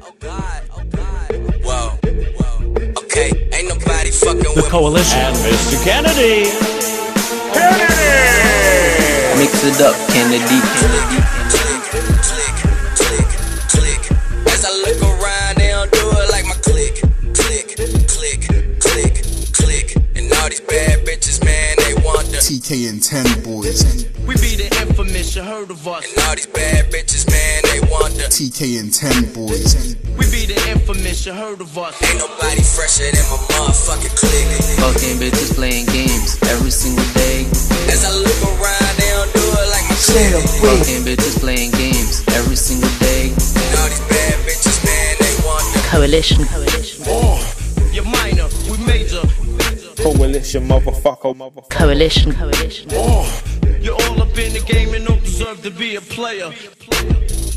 Whoa. Okay, ain't nobody fucking with the Koalition. And Mr. Kennedy. Mix it up, Kennedy. Click. As I look around, they don't do it like my click. And all these bad bitches, man, they want the TK and 10 boys. We be the infamous, you heard of us. And all these bad bitches, man, they want the TK and 10 boys. We be the infamous, you heard of us. Ain't nobody fresher than my motherfucking click. Fucking bitches playing games every single day. As I look around, they don't do it like my click. Fucking bitches playing games every single day. And all these bad bitches, man, they want the Koalition. Oh, you're minor, we major. Koalition, motherfucker. Koalition. Oh, you're all up in the game and don't deserve to be a player.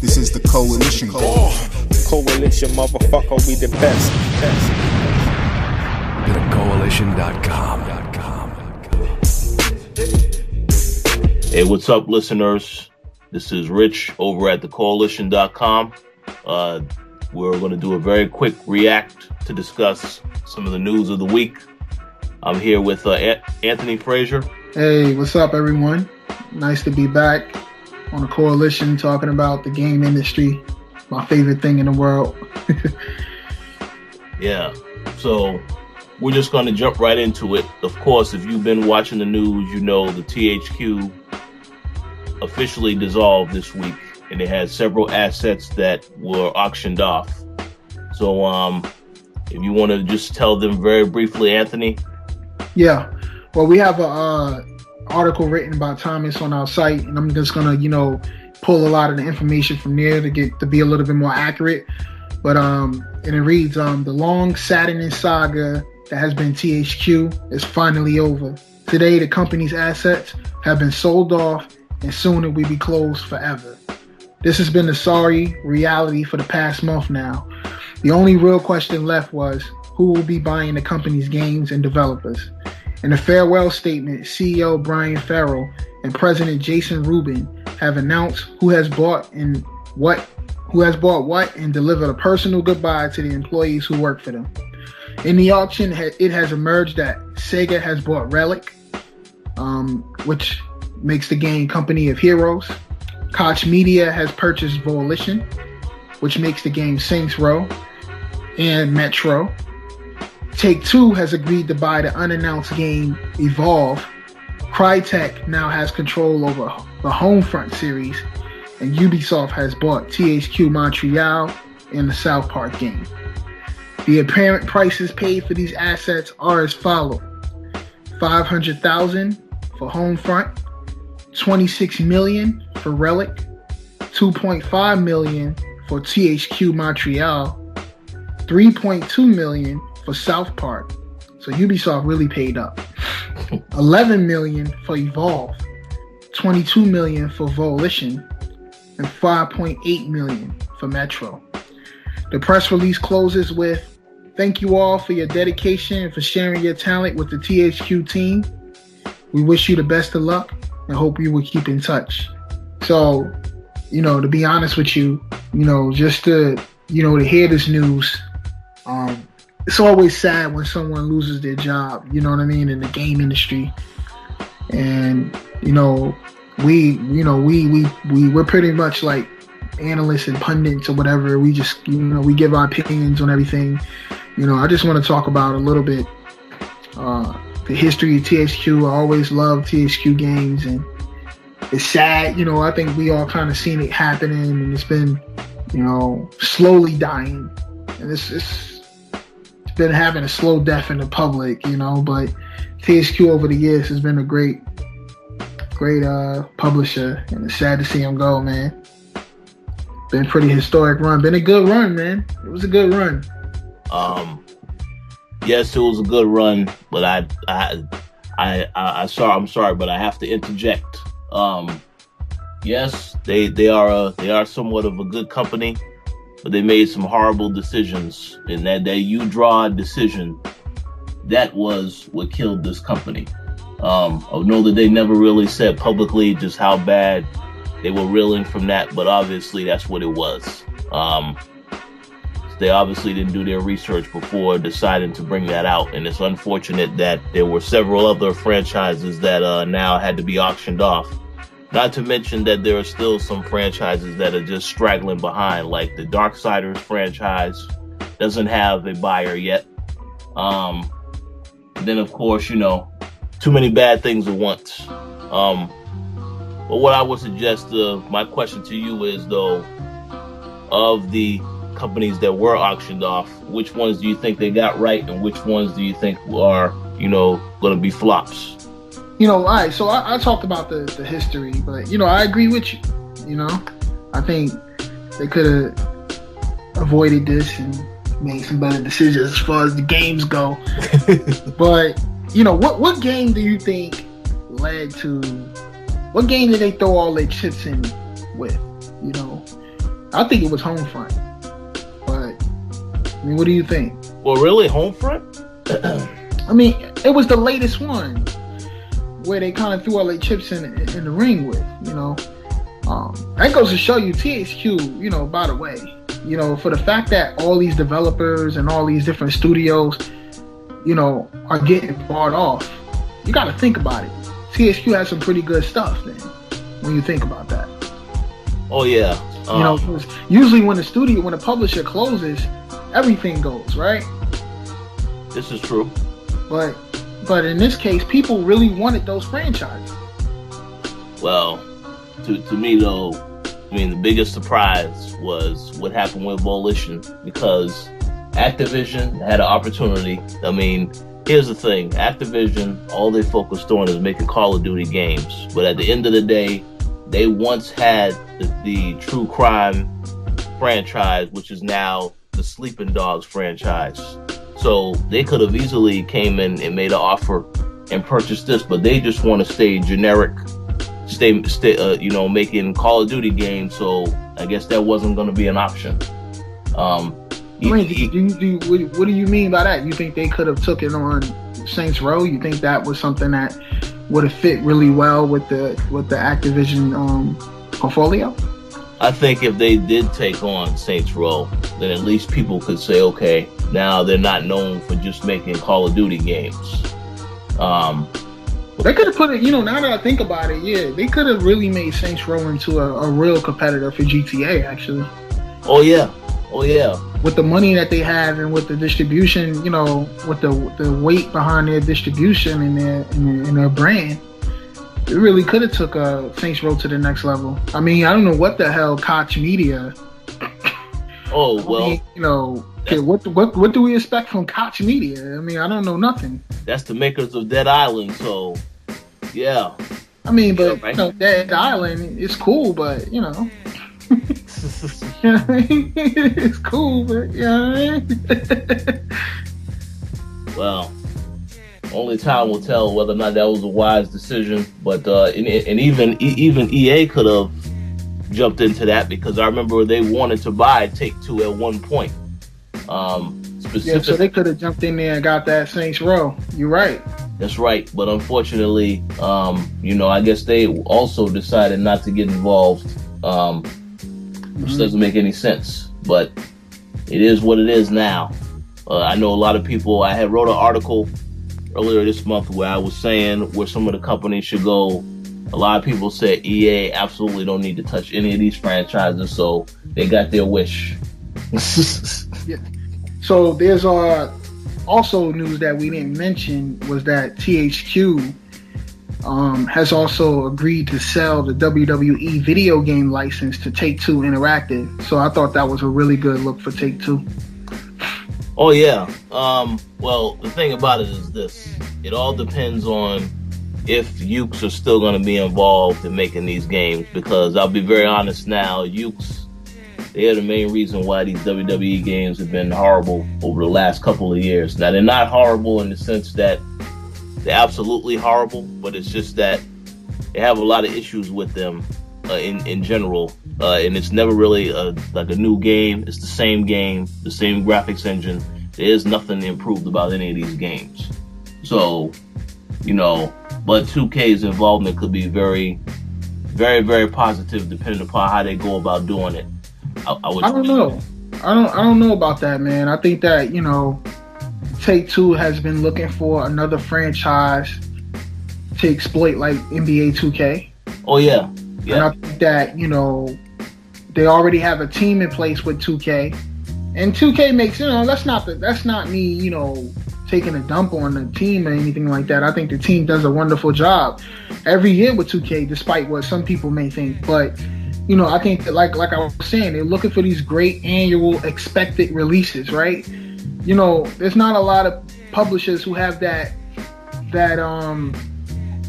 This is the Koalition. Koalition, motherfucker. We the best. Go to Koalition.com. Hey, what's up, listeners? This is Rich over at thecoalition.com. We're going to do a very quick react to discuss some of the news of the week. I'm here with Anthony Frasier. Hey, what's up, everyone? Nice to be back on the Koalition talking about the game industry, my favorite thing in the world. Yeah, so we're just going to jump right into it. Of course, if you've been watching the news, you know the THQ officially dissolved this week, and it had several assets that were auctioned off. So if you want to just tell them very briefly, Anthony. Yeah, well, we have a article written by Thomas on our site, and I'm just gonna, pull a lot of the information from there to be a little bit more accurate. But and it reads, the long saddening saga that has been THQ is finally over. Today, the company's assets have been sold off, and soon it will be closed forever. This has been the sorry reality for the past month now. The only real question left was who will be buying the company's games and developers. In a farewell statement, CEO Brian Farrell and President Jason Rubin have announced who has bought what and delivered a personal goodbye to the employees who work for them. In the auction, it has emerged that Sega has bought Relic, which makes the game Company of Heroes. Koch Media has purchased Koalition, which makes the game Saints Row and Metro. Take-Two has agreed to buy the unannounced game Evolve. Crytek now has control over the Homefront series, and Ubisoft has bought THQ Montreal and the South Park game. The apparent prices paid for these assets are as follows: $500,000 for Homefront, $26 million for Relic, $2.5 million for THQ Montreal, $3.2 million for South Park. So Ubisoft really paid up. $11 million for Evolve, $22 million for Koalition, and $5.8 million for Metro. The press release closes with, "Thank you all for your dedication and for sharing your talent with the THQ team. We wish you the best of luck and hope you will keep in touch." So, to be honest with you, just to hear this news, it's always sad when someone loses their job, in the game industry. And, we're pretty much like analysts and pundits or whatever. We just, we give our opinions on everything. I just want to talk about a little bit the history of THQ. I always loved THQ games, and it's sad. I think we all kind of seen it happening, and it's been, slowly dying. And it's been having a slow death in the public, but THQ over the years has been a great publisher, and it's sad to see him go, man. Been a pretty historic run. Been a good run, man. It was a good run. Yes, it was a good run, but I'm sorry, but I have to interject. Yes, they are somewhat of a good company, but they made some horrible decisions, and that U-Draw decision, that was what killed this company. I know that they never really said publicly just how bad they were reeling from that, but obviously that's what it was. they obviously didn't do their research before deciding to bring that out. And it's unfortunate that there were several other franchises that now had to be auctioned off. Not to mention that there are still some franchises that are just straggling behind, like the Darksiders franchise doesn't have a buyer yet. Then, of course, too many bad things at once. But what I would suggest, my question to you is, though, of the companies that were auctioned off, which ones do you think they got right, and which ones do you think are, going to be flops? All right, so I talked about the history, but, I agree with you. I think they could have avoided this and made some better decisions as far as the games go. But, what game do you think led to, what game did they throw all their chips in with? I think it was Homefront. But, what do you think? Well, really, Homefront? It was the latest one where they kind of threw all their chips in the ring with, that goes to show you THQ, by the way, for the fact that all these developers and all these different studios, are getting bought off, you got to think about it. THQ has some pretty good stuff then, when you think about that. Oh, yeah. Usually when a publisher closes, everything goes, right? This is true. But in this case, people really wanted those franchises. Well, to me, though, the biggest surprise was what happened with Koalition, because Activision had an opportunity. Here's the thing. Activision, all they focused on is making Call of Duty games. But at the end of the day, they once had the True Crime franchise, which is now the Sleeping Dogs franchise. So they could have easily came in and made an offer and purchased this, but they just want to stay generic, making Call of Duty games. So I guess that wasn't going to be an option. What do you mean by that? You think they could have took it on Saints Row? You think that was something that would have fit really well with the Activision portfolio? I think if they did take on Saints Row, then at least people could say, okay, now they're not known for just making Call of Duty games. They could have put it, now that I think about it, yeah, they could have really made Saints Row into a real competitor for GTA, actually. Oh, yeah. With the money that they have and with the distribution, with the weight behind their distribution and their brand, it really could have took Saints Row to the next level. I don't know what the hell Koch Media. Oh well, what do we expect from Koch Media? I don't know nothing. That's the makers of Dead Island, so yeah. Dead Island is cool, but it's cool, but Well, only time will tell whether or not that was a wise decision. But and even EA could have jumped into that, because I remember they wanted to buy Take-Two at one point. So they could have jumped in there and got that Saints Row. You're right. That's right. But unfortunately, I guess they also decided not to get involved, which doesn't make any sense. But it is what it is now. I know a lot of people. I had wrote an article earlier this month where I was saying where some of the companies should go. A lot of people said EA absolutely don't need to touch any of these franchises, so they got their wish. Yeah. So there's also news that we didn't mention was that THQ has also agreed to sell the WWE video game license to Take-Two Interactive. So I thought that was a really good look for Take-Two. Oh yeah. Well, the thing about it is this: it all depends on if Ukes are still going to be involved in making these games, because I'll be very honest now, Ukes, they are the main reason why these WWE games have been horrible over the last couple of years. Now, they're not horrible in the sense that they're absolutely horrible, but it's just that they have a lot of issues with them in general, and it's never really like a new game. It's the same graphics engine. There is nothing improved about any of these games. So, but 2K's involvement could be very, very, very positive depending upon how they go about doing it. I don't know. I don't know about that, man. I think that, Take-Two has been looking for another franchise to exploit like NBA 2K. Oh yeah. And I think that, they already have a team in place with 2K. And 2K makes, that's not me, taking a dump on the team or anything like that. I think the team does a wonderful job every year with 2K, despite what some people may think. But, I think that like I was saying, they're looking for these great annual expected releases, right? There's not a lot of publishers who have that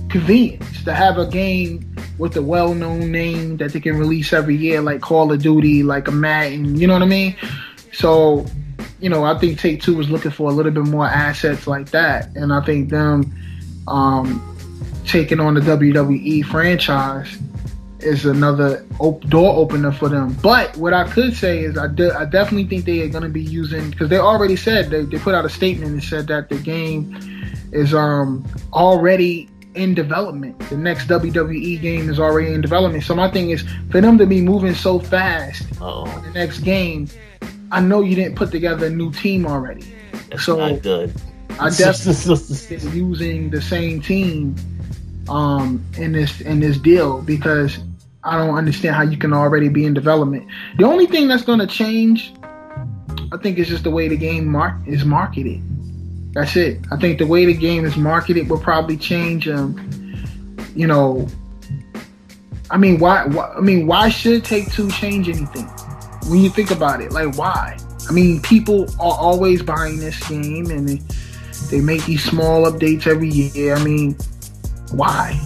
convenience to have a game with a well-known name that they can release every year, like Call of Duty, like a Madden, you know what I mean? So, I think Take-Two was looking for a little bit more assets like that, and I think them taking on the WWE franchise is another door opener for them. But what I could say is I definitely think they are going to be using, because they already said, they put out a statement and said that the game is already in development. The next WWE game is already in development. So my thing is, for them to be moving so fast on the next game, I know you didn't put together a new team already. That's not good. I definitely think they're using the same team in this deal, because I don't understand how you can already be in development. The only thing that's going to change, I think, is just the way the game is marketed. That's it. I think the way the game is marketed will probably change. Why should Take-Two change anything? When you think about it, like, why? People are always buying this game, and they make these small updates every year. Why?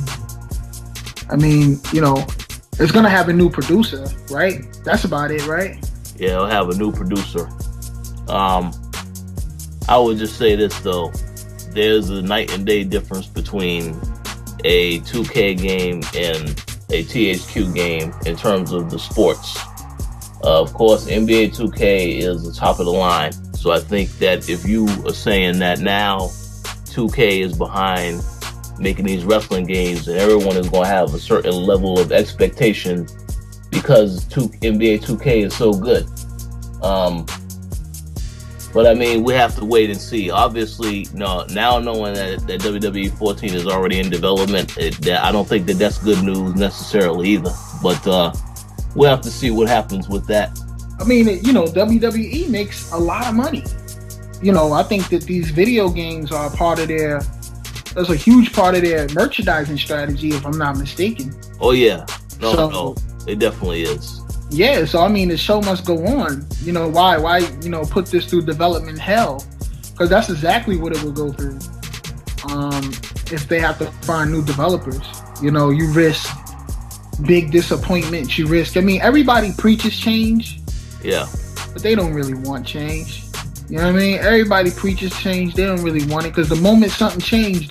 It's gonna have a new producer, right? That's about it, right? Yeah, it'll have a new producer. I would just say this though: there's a night and day difference between a 2K game and a THQ game in terms of the sports. Of course, NBA 2K is the top of the line. So I think that if you are saying that now 2K is behind making these wrestling games, and everyone is going to have a certain level of expectation because NBA 2K is so good. But we have to wait and see. Obviously, now knowing that WWE 14 is already in development, I don't think that that's good news necessarily either. But we'll have to see what happens with that. WWE makes a lot of money. I think that these video games are that's a huge part of their merchandising strategy, if I'm not mistaken. Oh yeah, no, it definitely is. Yeah, so the show must go on. Why put this through development hell? Because that's exactly what it will go through. If they have to find new developers, you risk big disappointments. You risk. Everybody preaches change. Yeah. But they don't really want change. You know what I mean? Everybody preaches change. They don't really want it, because the moment something changed,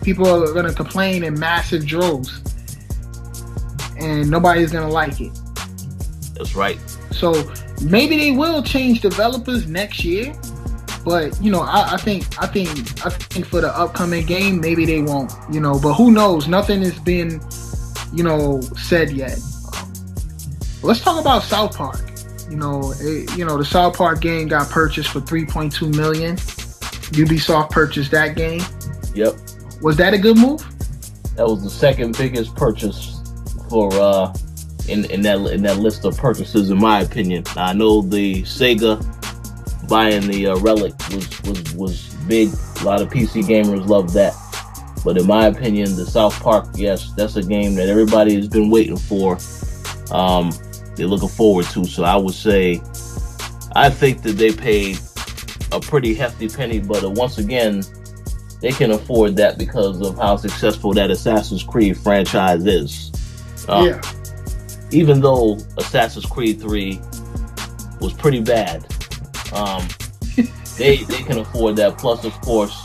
people are gonna complain in massive droves, and nobody's gonna like it. That's right. So maybe they will change developers next year, but I think for the upcoming game, maybe they won't. But who knows? Nothing has been said yet. Let's talk about South Park. The South Park game got purchased for $3.2 million. Ubisoft purchased that game. Yep. Was that a good move? That was the second biggest purchase for in that list of purchases, in my opinion. I know the Sega buying the Relic was big. A lot of PC gamers loved that. But in my opinion, the South Park, yes, that's a game that everybody has been waiting for. They're looking forward to. So I would say, I think that they paid a pretty hefty penny, but once again, they can afford that because of how successful that Assassin's Creed franchise is. Yeah. Even though Assassin's Creed 3 was pretty bad, they can afford that. Plus, of course,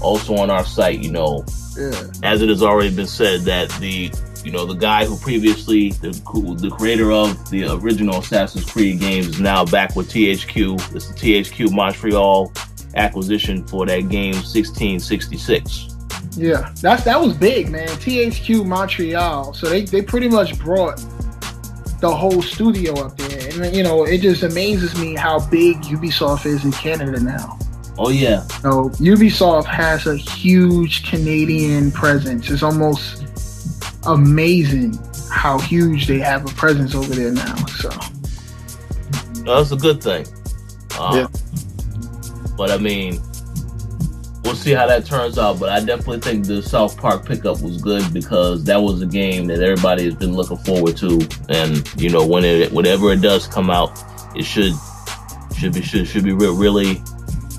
also on our site, as it has already been said, that the guy who previously, the creator of the original Assassin's Creed games, is now back with THQ. It's the THQ Montreal acquisition for that game 1666. Yeah, that was big, man. THQ Montreal. So they pretty much brought the whole studio up there. and you know, it just amazes me how big Ubisoft is in Canada now. Oh yeah. So Ubisoft has a huge Canadian presence. It's almost amazing how huge they have a presence over there now. So that's a good thing. yeah. But I mean, we'll see how that turns out. But I definitely think the South Park pickup was good because that was a game that everybody has been looking forward to. And you know, whenever it does come out, it should be really.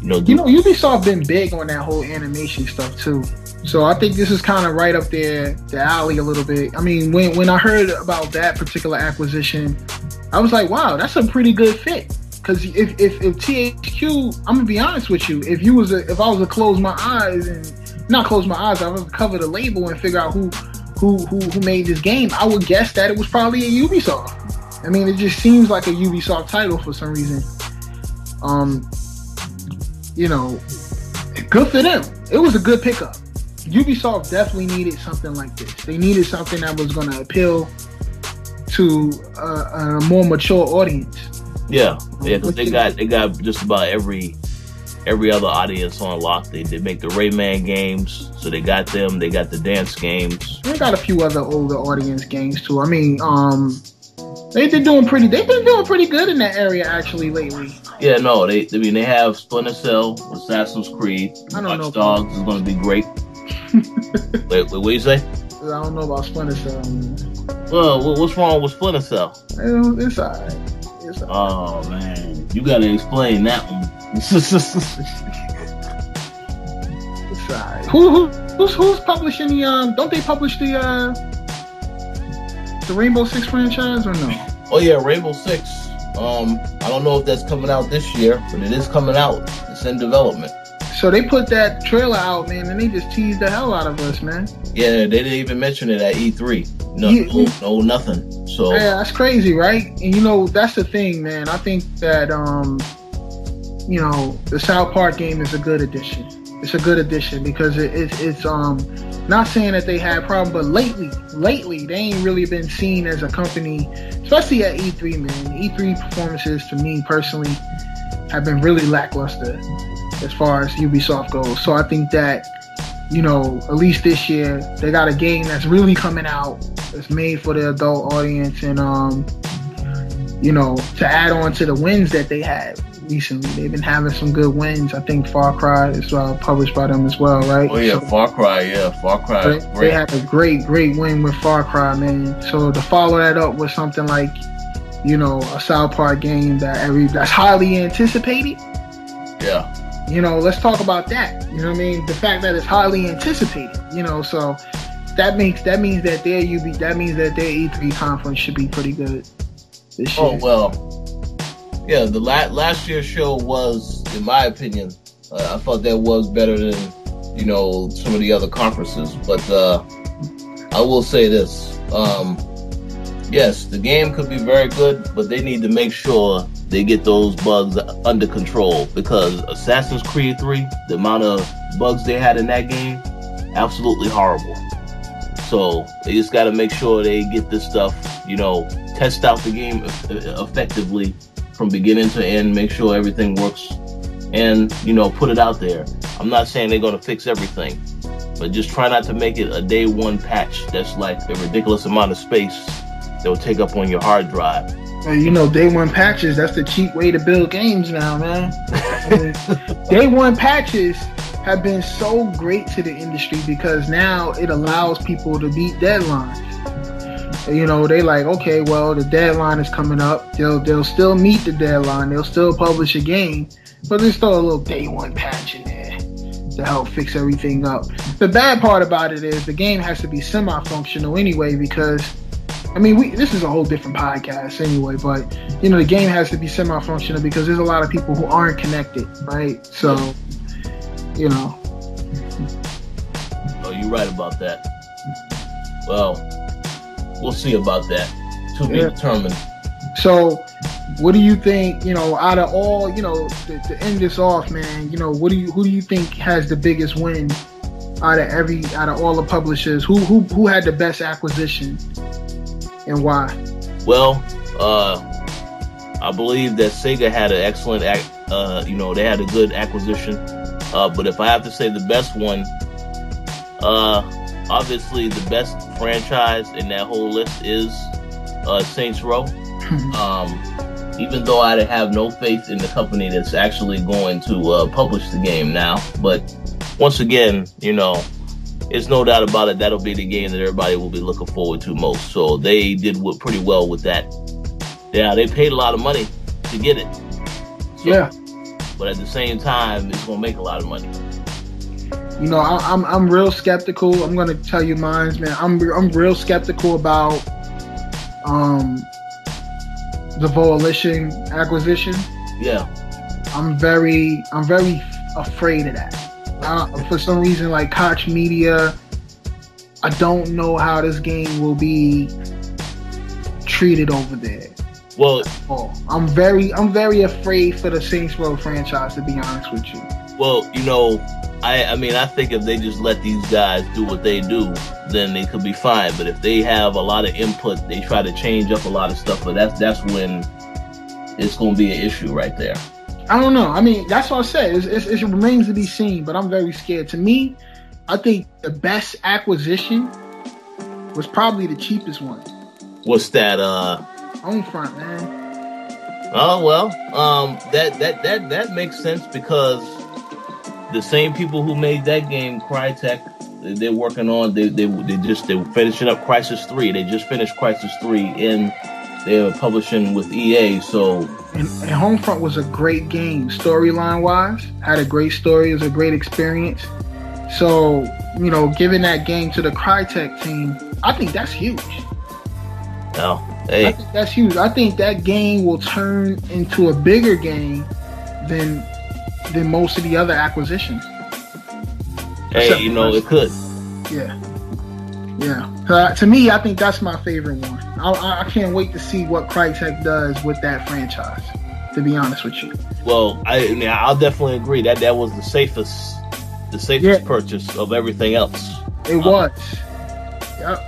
You know, Ubisoft been big on that whole animation stuff too. So I think this is kind of right up there the alley a little bit. I mean, when I heard about that particular acquisition, I was like, wow, that's a pretty good fit. Because if THQ, I'm gonna be honest with you, if I was to close my eyes and not close my eyes, I was to cover the label and figure out who made this game, I would guess that it was probably a Ubisoft. I mean, it just seems like a Ubisoft title for some reason. You know, good for them. It was a good pickup. Ubisoft definitely needed something like this. They needed something that was going to appeal to a more mature audience. Yeah, because they got just about every other audience on lock. They make the Rayman games, so they got them. They got the dance games. They got a few other older audience games too. I mean, they've been doing pretty good in that area actually lately. Yeah, no, they have Splinter Cell, Assassin's Creed, Watch Dogs is going to be great. wait, what you say? I don't know about Splinter Cell. Man. Well, what's wrong with Splinter Cell? It's alright. Oh man, you got to explain that one. It's alright. Who's publishing the? Don't they publish the Rainbow Six franchise or no? Oh yeah, Rainbow Six. I don't know if that's coming out this year, but it is coming out. It's in development. So they put that trailer out, man, and they just teased the hell out of us, man. Yeah, they didn't even mention it at E3. No, nothing. So yeah, that's crazy, right? And you know, that's the thing, man. I think that you know, the South Park game is a good addition. It's a good addition because it's not saying that they had problems, but lately they ain't really been seen as a company, especially at E3, man. E3 performances to me personally have been really lackluster as far as Ubisoft goes. So I think that, you know, at least this year they got a game that's really coming out that's made for the adult audience, and you know, to add on to the wins that they had recently, they've been having some good wins. I think Far Cry is published by them as well, right? Oh yeah, so, Far Cry. They had a great win with Far Cry, man. So to follow that up with something like, you know, a South Park game that's highly anticipated. Yeah. You know, let's talk about that. You know what I mean? The fact that it's highly anticipated. You know, so that means that their E3 conference should be pretty good this year. Oh well. Yeah, the last year's show was, in my opinion, I thought that was better than, you know, some of the other conferences. But I will say this: yes, the game could be very good, but they need to make sure they get those bugs under control, because Assassin's Creed 3, the amount of bugs they had in that game, absolutely horrible. So they just got to make sure they get this stuff, you know, test out the game effectively from beginning to end, make sure everything works, and, you know, put it out there. I'm not saying they're going to fix everything, but just try not to make it a day one patch that's like a ridiculous amount of space that will take up on your hard drive. You know, day one patches, that's the cheap way to build games now, man. I mean, day one patches have been so great to the industry because now it allows people to beat deadlines. You know, they like, okay, well, the deadline is coming up. They'll still meet the deadline. They'll still publish a game, but there's still a little day one patch in there to help fix everything up. The bad part about it is the game has to be semi-functional anyway, because, I mean, this is a whole different podcast anyway, but, you know, the game has to be semi-functional because there's a lot of people who aren't connected, right? So, you know. Oh, you're right about that. Well, we'll see about that. To be determined. So, what do you think, you know, out of all, you know, to end this off, man, you know, who do you think has the biggest win out of all the publishers? Who had the best acquisition and why? Well, I believe that Sega had an excellent, they had a good acquisition. But if I have to say the best one, obviously the best franchise in that whole list is Saints Row. Even though I have no faith in the company that's actually going to publish the game now. But once again, it's no doubt about it, that'll be the game that everybody will be looking forward to most. So they did pretty well with that. Yeah, they paid a lot of money to get it. So, yeah. But at the same time, it's going to make a lot of money. I'm real skeptical. I'm going to tell you mine, man. I'm real skeptical about the Koalition acquisition. Yeah. I'm very afraid of that. For some reason, like Koch Media, I don't know how this game will be treated over there. Well, I'm very afraid for the Saints Row franchise, to be honest with you. Well, I think if they just let these guys do what they do, then they could be fine. But if they have a lot of input, they try to change up a lot of stuff. But that's when it's going to be an issue right there. I don't know. I mean, that's what I said. It remains to be seen, but I'm very scared. To me, I think the best acquisition was probably the cheapest one. What's that? Homefront, man. Oh well, that makes sense because the same people who made that game, Crytek, they're working on. They were finishing up Crysis 3. They just finished Crysis 3 and they're publishing with EA. So and Homefront was a great game, storyline wise. Had a great story. It was a great experience. So giving that game to the Crytek team, I think that's huge. Oh, hey. I think that's huge. I think that game will turn into a bigger game than most of the other acquisitions. Hey, it could. Yeah. To me, I think that's my favorite one. I can't wait to see what Crytek does with that franchise, to be honest with you. Well, I'll definitely agree that was the safest purchase of everything else. It was. Yep.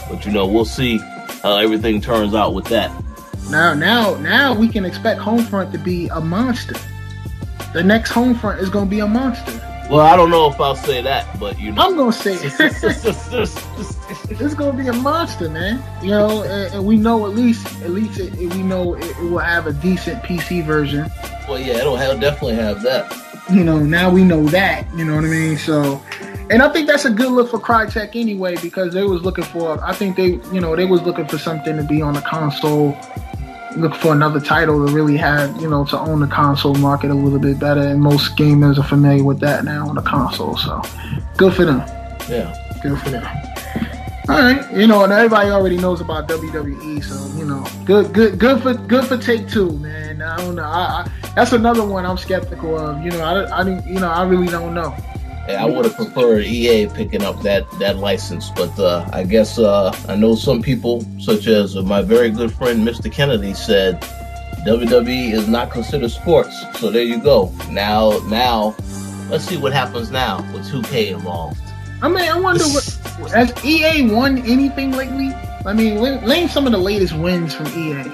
But we'll see how everything turns out with that. Now we can expect Homefront to be a monster. The next Homefront is going to be a monster. Well, I don't know if I'll say that, but I'm going to say it. It's going to be a monster, man. And we know at least we know it will have a decent PC version. Well, yeah, it'll definitely have that. Now we know that. You know what I mean? So, and I think that's a good look for Crytek anyway, because they was looking for. I think they was looking for something to be on the console. Look for another title to really have, to own the console market a little bit better. And most gamers are familiar with that now on the console. So, good for them. Yeah, good for them. All right, and everybody already knows about WWE. So, good for Take-Two, man. I don't know. That's another one I'm skeptical of. I really don't know. Hey, I would have preferred EA picking up that license, but I guess I know some people, such as my very good friend Mr. Kennedy, said WWE is not considered sports. So there you go. Now, let's see what happens now with 2K involved. I mean, I wonder has EA won anything lately? I mean, name some of the latest wins from EA.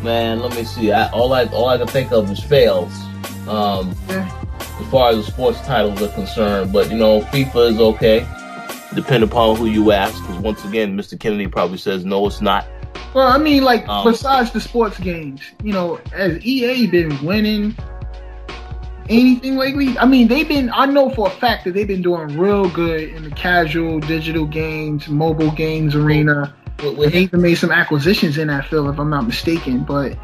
Man, let me see. All I can think of is fails. As far as the sports titles are concerned, but FIFA is okay, depending upon who you ask. Because once again, Mr. Kennedy probably says no, it's not. Well, I mean, besides the sports games, has EA been winning anything lately? I mean, I know for a fact that they've been doing real good in the casual digital games, mobile games arena. They even made some acquisitions in that field, if I'm not mistaken. But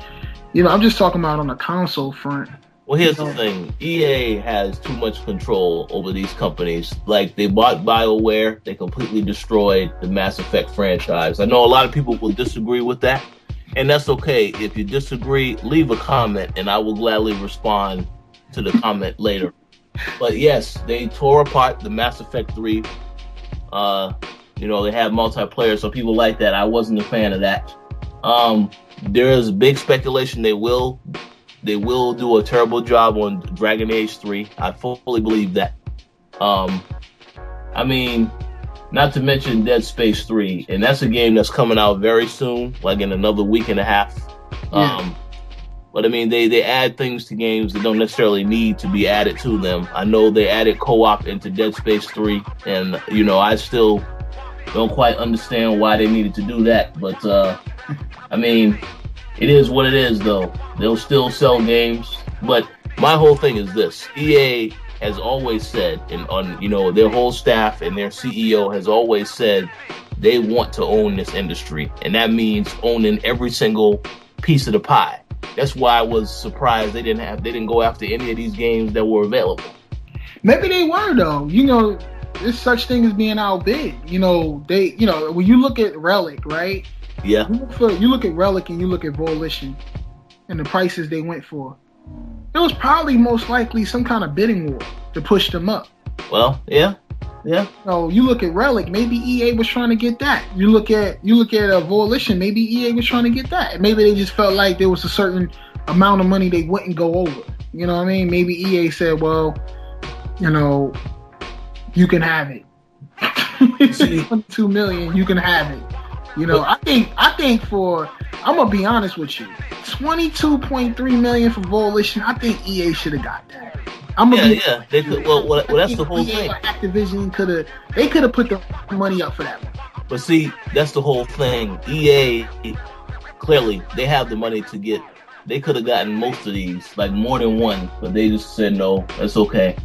I'm just talking about on the console front. Well, here's the thing. EA has too much control over these companies. Like, they bought BioWare. They completely destroyed the Mass Effect franchise. I know a lot of people will disagree with that, and that's okay. If you disagree, leave a comment, and I will gladly respond to the comment later. But yes, they tore apart the Mass Effect 3. They had multiplayer, so people like that. I wasn't a fan of that. There is big speculation they will do a terrible job on Dragon Age 3. I fully believe that. I mean, Not to mention Dead Space 3, and that's a game that's coming out very soon, like in another week and a half. Yeah. But I mean, they add things to games that don't necessarily need to be added to them. I know they added co-op into Dead Space 3, and you know, I still don't quite understand why they needed to do that. But I mean, it is what it is, though. They'll still sell games. But my whole thing is this: EA has always said, and on their whole staff and their CEO has always said they want to own this industry, and that means owning every single piece of the pie. That's why I was surprised they didn't go after any of these games that were available. Maybe they were, though. There's such thing as being outbid. When you look at Relic, right? Yeah. You look at Relic and you look at Koalition and the prices they went for. There was probably most likely some kind of bidding war to push them up. Well, yeah. So you look at Relic, maybe EA was trying to get that. You look at Koalition, maybe EA was trying to get that. Maybe they just felt like there was a certain amount of money they wouldn't go over. You know what I mean? Maybe EA said, well, you can have it. $22 million, you can have it. I think I'm gonna be honest with you, $22.3 million for Koalition. I think EA should have got that. They could. Well, that's the whole thing. Activision could have put the money up for that one. But see, that's the whole thing. EA clearly they have the money to get. They could have gotten most of these, like more than one, but they just said no. That's okay.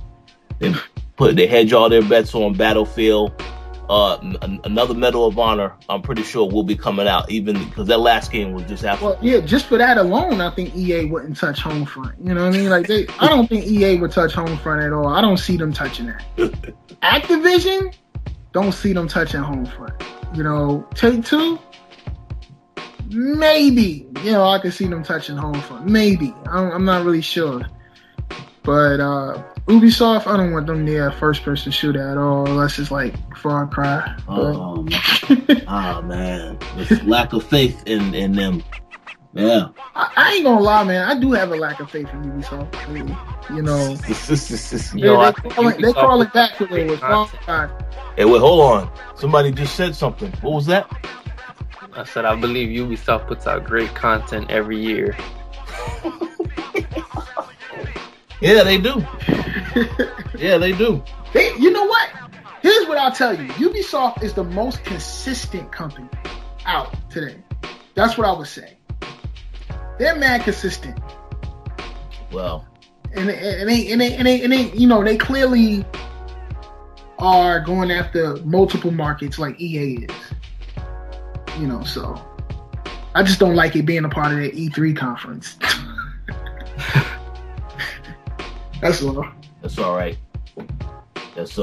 They hedge all their bets on Battlefield. Another Medal of Honor, I'm pretty sure will be coming out, even because that last game was just after. Well, yeah, just for that alone, I think EA wouldn't touch Homefront. You know what I mean? Like I don't think EA would touch Homefront at all. I don't see them touching that. Activision, don't see them touching Homefront. Take-Two, maybe. I can see them touching Homefront. Maybe. I'm not really sure. But Ubisoft, I don't want them near a first-person shooter at all, unless it's like Far Cry. Oh man, this lack of faith in them. Yeah, I ain't gonna lie, man. I do have a lack of faith in Ubisoft. They crawl it back to it with Far Cry. Hey, wait, hold on. Somebody just said something. What was that? I said I believe Ubisoft puts out great content every year. Yeah, they do. Yeah, they do. You know what? Here's what I'll tell you. Ubisoft is the most consistent company out today. That's what I would say. They're mad consistent. Well, and they clearly are going after multiple markets like EA is. So I just don't like it being a part of the E3 conference. That's all. That's all right. That's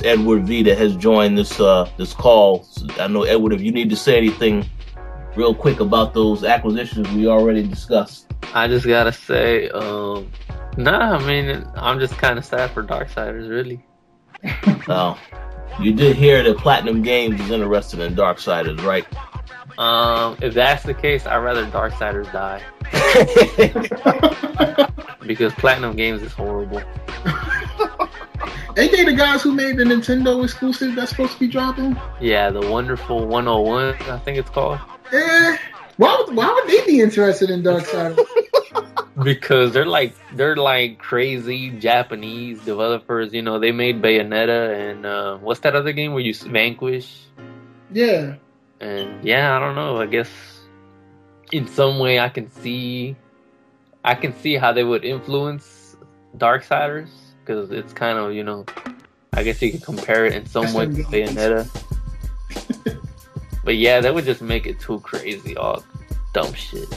Edward V that has joined this call. So I know, Edward, if you need to say anything real quick about those acquisitions we already discussed. I just gotta say, I'm just kind of sad for Darksiders, really. Oh, you did hear that Platinum Games is interested in Darksiders, right? If that's the case, I'd rather Darksiders die. Because Platinum Games is horrible. Ain't they the guys who made the Nintendo exclusive that's supposed to be dropping? Yeah, the Wonderful 101, I think it's called. Yeah. Why would they be interested in Darksiders? Because they're like crazy Japanese developers. They made Bayonetta and what's that other game where you Vanquish? Yeah. And yeah, I don't know. I guess in some way I can see how they would influence Darksiders, because it's kind of, I guess you can compare it in some way to Bayonetta. But yeah, that would just make it too crazy, all dumb shit.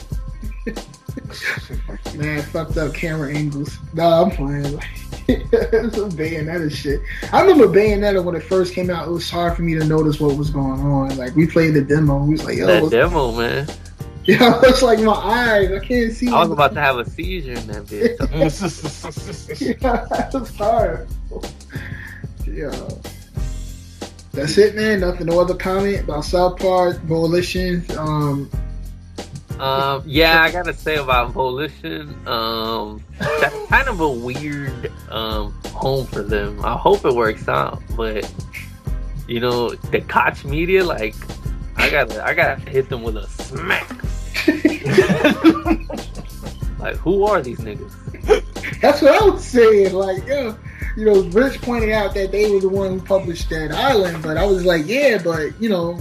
Man, fucked up camera angles. Nah, I'm playing. It's some Bayonetta shit. I remember Bayonetta when it first came out. It was hard for me to notice what was going on. Like, we played the demo. We was like, yo, that demo, man. Yeah, it's like my eyes. I can't see. I was about to have a seizure in that bitch. Yeah, it's hard. Yeah. That's it, man. No other comment about South Park, Koalition. Yeah, I gotta say about Koalition, that's kind of a weird home for them. I hope it works out, but you know, the Koch media, like, I gotta hit them with a smack. Like, who are these niggas? That's what I was saying. Like, yo, you know, Rich pointed out that they were the one who published Dead Island, but I was like, yeah, but you know,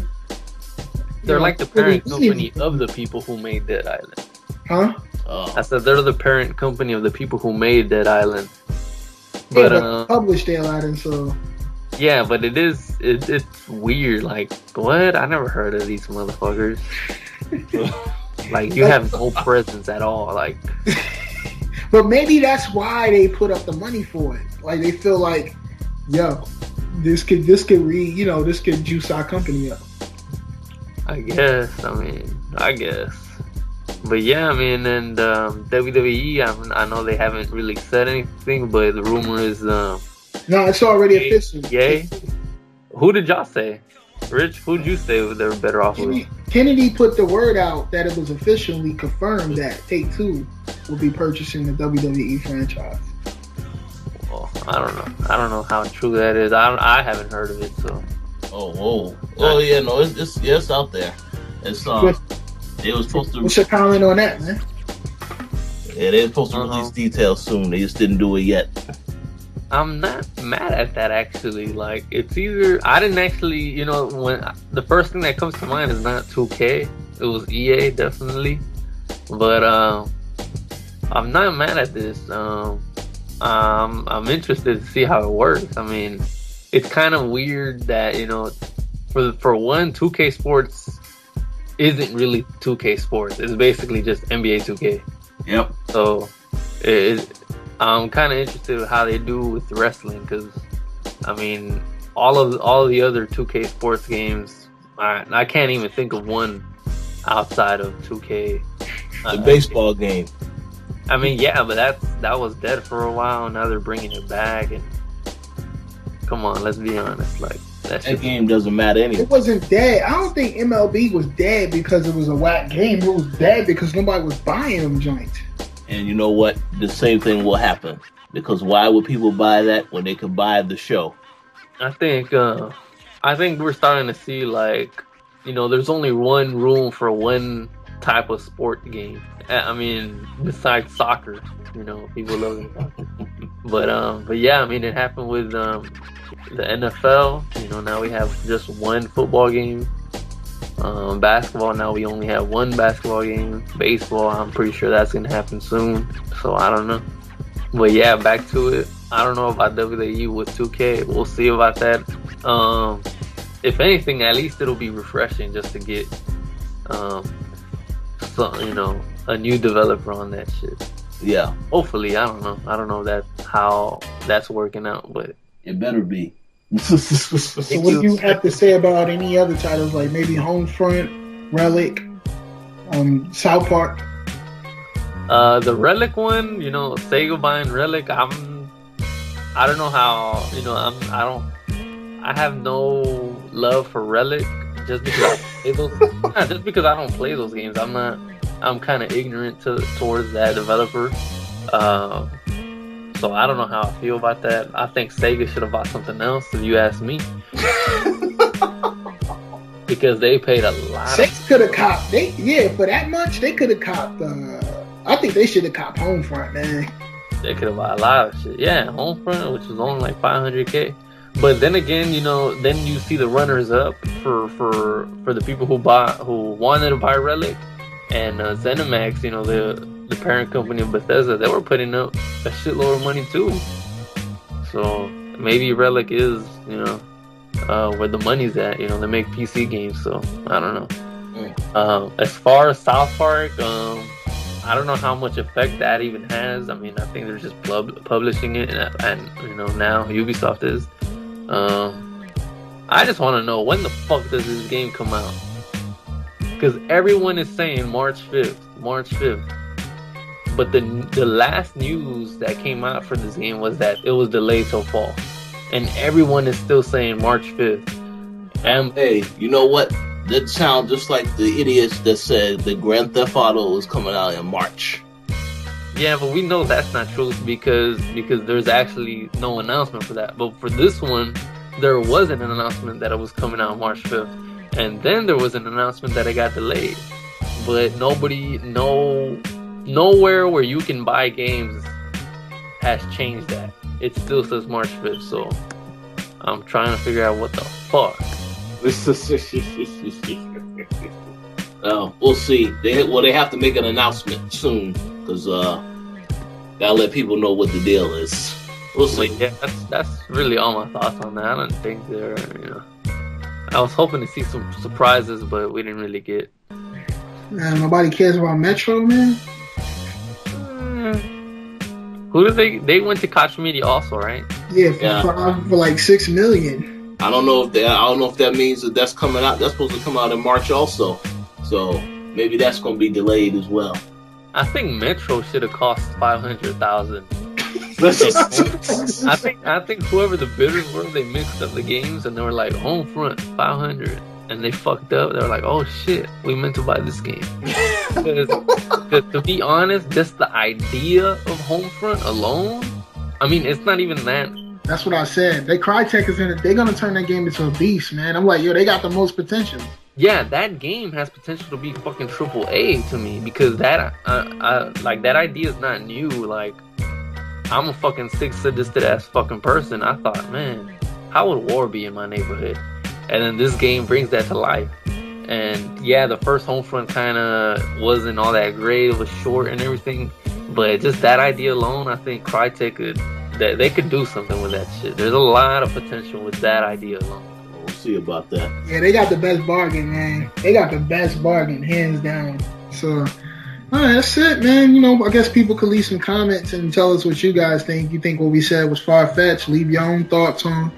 they're like the parent company of the people who made Dead Island. Huh? I said they're the parent company of the people who made Dead Island. But published Dead Island, so yeah, but it's weird. Like, what? I never heard of these motherfuckers. Like, you have no presence at all. Like, but maybe that's why they put up the money for it. Like, they feel like, yo, this could juice our company up. I guess. But yeah, I mean, and WWE, I know they haven't really said anything, but the rumor is no, it's already official. Yay. Who did y'all say? Rich, who did you say they were better off with? Kennedy put the word out that it was officially confirmed that Take-Two will be purchasing the WWE franchise. Well, I don't know how true that is. I haven't heard of it, so. Oh yeah, no, it's out there. It's it was supposed to. What's your comment on that, man? Yeah, they're supposed to release details soon. They just didn't do it yet. I'm not mad at that, actually. Like, it's either I didn't actually, you know, when the first thing that comes to mind is not 2K. It was EA, definitely. But I'm not mad at this. I'm interested to see how it works. I mean, it's kind of weird that, you know, for one, 2K Sports isn't really 2K Sports. It's basically just NBA 2K. Yep. So I'm kind of interested in how they do with wrestling, because I mean, all of the other 2K Sports games, I can't even think of one outside of 2K. The baseball game. I mean, yeah, but that was dead for a while. Now they're bringing it back, and come on, let's be honest. Like, that game doesn't matter anyway. It wasn't dead. I don't think MLB was dead because it was a whack game. It was dead because nobody was buying them joints. And you know what? The same thing will happen, because why would people buy that when they could buy the show? I think we're starting to see, like, you know, there's only one room for one type of sport game. I mean, besides soccer, you know, people love it. But yeah, I mean, it happened with the NFL. You know, now we have just one football game. Basketball, now we only have one basketball game. Baseball, I'm pretty sure that's gonna happen soon. So I don't know. But yeah, back to it. I don't know about WWE with 2K. We'll see about that. If anything, at least it'll be refreshing just to get you know, a new developer on that shit. Yeah. Hopefully, I don't know how that's working out, but it better be. So what do you have to say about any other titles, like maybe Homefront, Relic, South Park? The Relic one, you know, Sega buying Relic, I don't know how, you know, I have no love for Relic just because just because I don't play those games. I'm kind of ignorant towards that developer. So I don't know how I feel about that. I think Sega should have bought something else, if you ask me. Because they paid a lot. Sega could have copped. For that much, they could have copped. I think they should have copped Homefront, man. They could have bought a lot of shit. Yeah, Homefront, which was only like $500K. But then again, you know, then you see the runners up for the people who wanted to buy Relic, and ZeniMax, you know, the parent company of Bethesda, they were putting up a shitload of money too. So maybe Relic is, you know, where the money's at. You know, they make PC games, so I don't know. As far as South Park, I don't know how much effect that even has. I mean, I think they're just publishing it, and you know, now Ubisoft is. I just want to know, when the fuck does this game come out? Because everyone is saying March 5th. But the last news that came out for this game was that it was delayed till fall. And everyone is still saying March 5th. Hey, you know what? That sounds just like the idiots that said the Grand Theft Auto was coming out in March. Yeah, but we know that's not true because there's actually no announcement for that. But for this one, there wasn't an announcement that it was coming out March 5th, and then there was an announcement that it got delayed. But nowhere where you can buy games has changed that. It still says March 5th, so I'm trying to figure out what the fuck. We'll see. They have to make an announcement soon, because gotta let people know what the deal is. We'll see. Yeah, that's really all my thoughts on that. I don't think they're, I was hoping to see some surprises, but we didn't really get. Man, nobody cares about Metro, man. Who did they went to Koch Media also, right? Yeah, for like $6 million. I don't know if that means that's coming out. That's supposed to come out in March also. So maybe that's going to be delayed as well. I think Metro should have cost $500,000. I think whoever the bidders were, they mixed up the games and they were like, Homefront 500, and they fucked up. They were like, oh shit, we meant to buy this game. Because to be honest, just the idea of Homefront alone, I mean, it's not even that. That's what I said. Crytek is in it. They're gonna turn that game into a beast, man. I'm like, yo, they got the most potential. Yeah, that game has potential to be fucking AAA to me, because that that idea is not new. Like, I'm a fucking sadistic ass fucking person. I thought, man, how would war be in my neighborhood? And then this game brings that to life. And yeah, the first Homefront kind of wasn't all that great. It was short and everything, but just that idea alone, I think Crytek they could do something with that shit. There's a lot of potential with that idea alone. We'll see about that. Yeah, they got the best bargain, man. They got the best bargain, hands down. So, all right, that's it, man. I guess people could leave some comments and tell us what you guys think. You think what we said was far-fetched? Leave your own thoughts on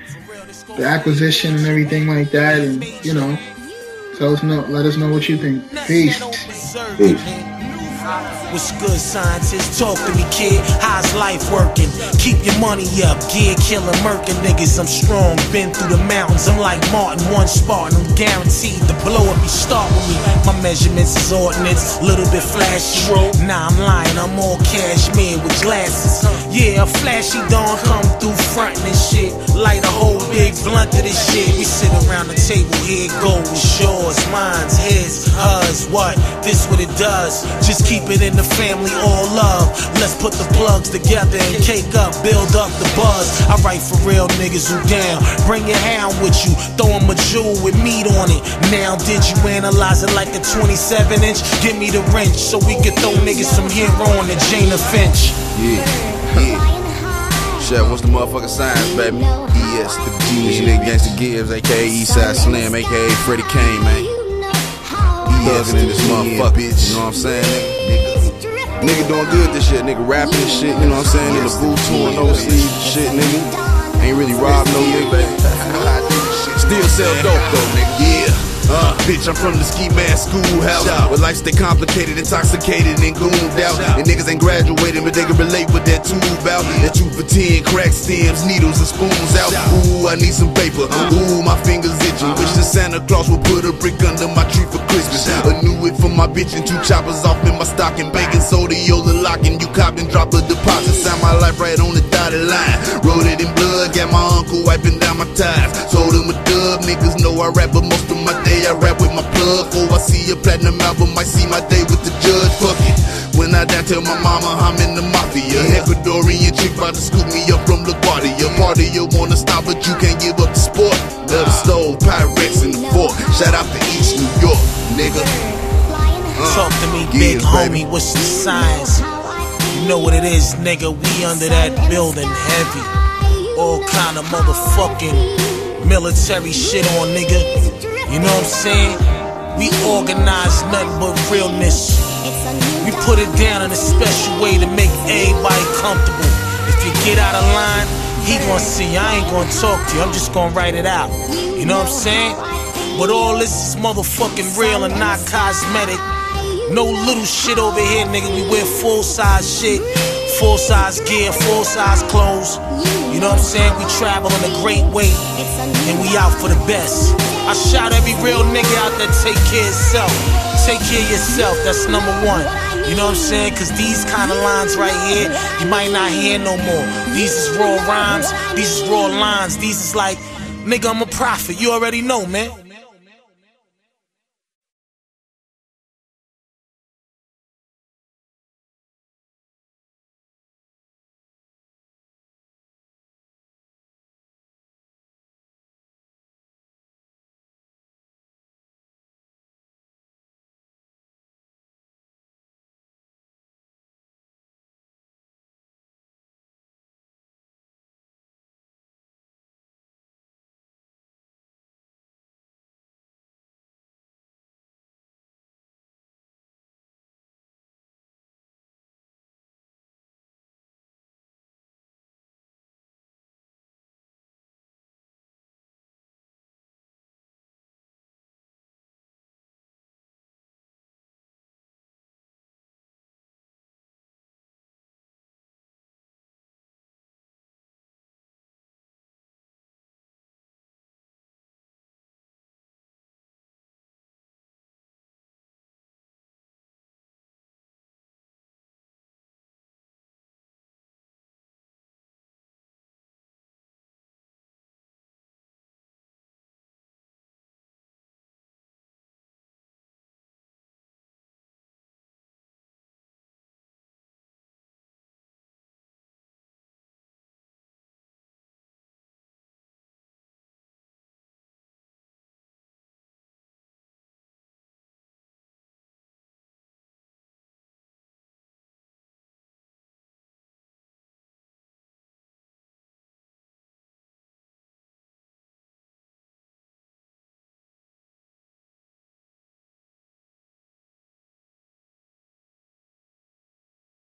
the acquisition and everything like that, and let us know what you think. Peace. What's good, scientists? Talk to me, kid. How's life working? Keep your money up. Gear killing, murking niggas. I'm strong. Been through the mountains. I'm like Martin, one Spartan. I'm guaranteed to blow if you start with me. My measurements is ordnance. Little bit flashy. Nah, I'm lying. I'm all cashmere with glasses. Yeah, a flashy dawn come through frontin' and shit. Light a whole big blunt of this shit. We sit around the table. Here it goes. Yours, mine's, his, hers. What? This what it does. Just keep it in the family, all love. Let's put the plugs together and cake up, build up the buzz. I write for real niggas who down. Bring your hound with you, throw him a jewel with meat on it. Now did you analyze it like a 27-inch? Give me the wrench so we can throw niggas from here on to Jana Finch. Yeah. Chef, what's the motherfucking science, baby? ES the G. This nigga Gangsta Gibbs, aka Eastside Slim, aka Freddie Kane, man. Thuggin' in this motherfucker, bitch. You know what I'm saying, nigga doing good this shit, nigga rapping and shit, you know what I'm saying, in the booth, touring overseas shit, nigga. Ain't really robbed no nigga. Still sell dope though, nigga. Yeah. Bitch, I'm from the ski mask schoolhouse, where life stay complicated, intoxicated, and gooned out. And niggas ain't graduating, but they can relate with that tube out. That 2 for 10, crack stems, needles and spoons out. Ooh, I need some paper. Ooh, my fingers itching. Wish the Santa Claus would put a brick under my tree for Christmas. A new it for my bitch and 2 choppers off in my stocking. Baking soda, Yola locking. You cop and drop a deposit. Sign my life right on the dotted line. Wrote it in blood, got my uncle wiping down my ties. Told him a dub, niggas know I rap, but most of my day I rap with my plug. Before I see a platinum album, might see my day with the judge. Fuck it. When I die, tell my mama I'm in the mafia. Ecuadorian chick about to scoop me up from LaGuardia. Party you wanna stop, but you can't give up the sport. Love the stove, Pyrex in the fort. Shout out to East New York, nigga. Talk to me, big homie, what's the science? You know what it is, nigga, we under that building heavy. All kind of motherfucking military shit on, nigga. You know what I'm saying? We organize nothing but realness. We put it down in a special way to make everybody comfortable. If you get out of line, he gonna see. I ain't gonna talk to you, I'm just gonna write it out. You know what I'm saying? But all this is motherfucking real and not cosmetic. No little shit over here, nigga. We wear full-size shit, full-size gear, full-size clothes. You know what I'm saying? We travel in a great way, and we out for the best. I shout every real nigga out there, take care of yourself. Take care of yourself, that's number one. You know what I'm saying? Cause these kind of lines right here, you might not hear no more. These is raw rhymes, these is raw lines. These is like Nigga, I'm a prophet, you already know, man.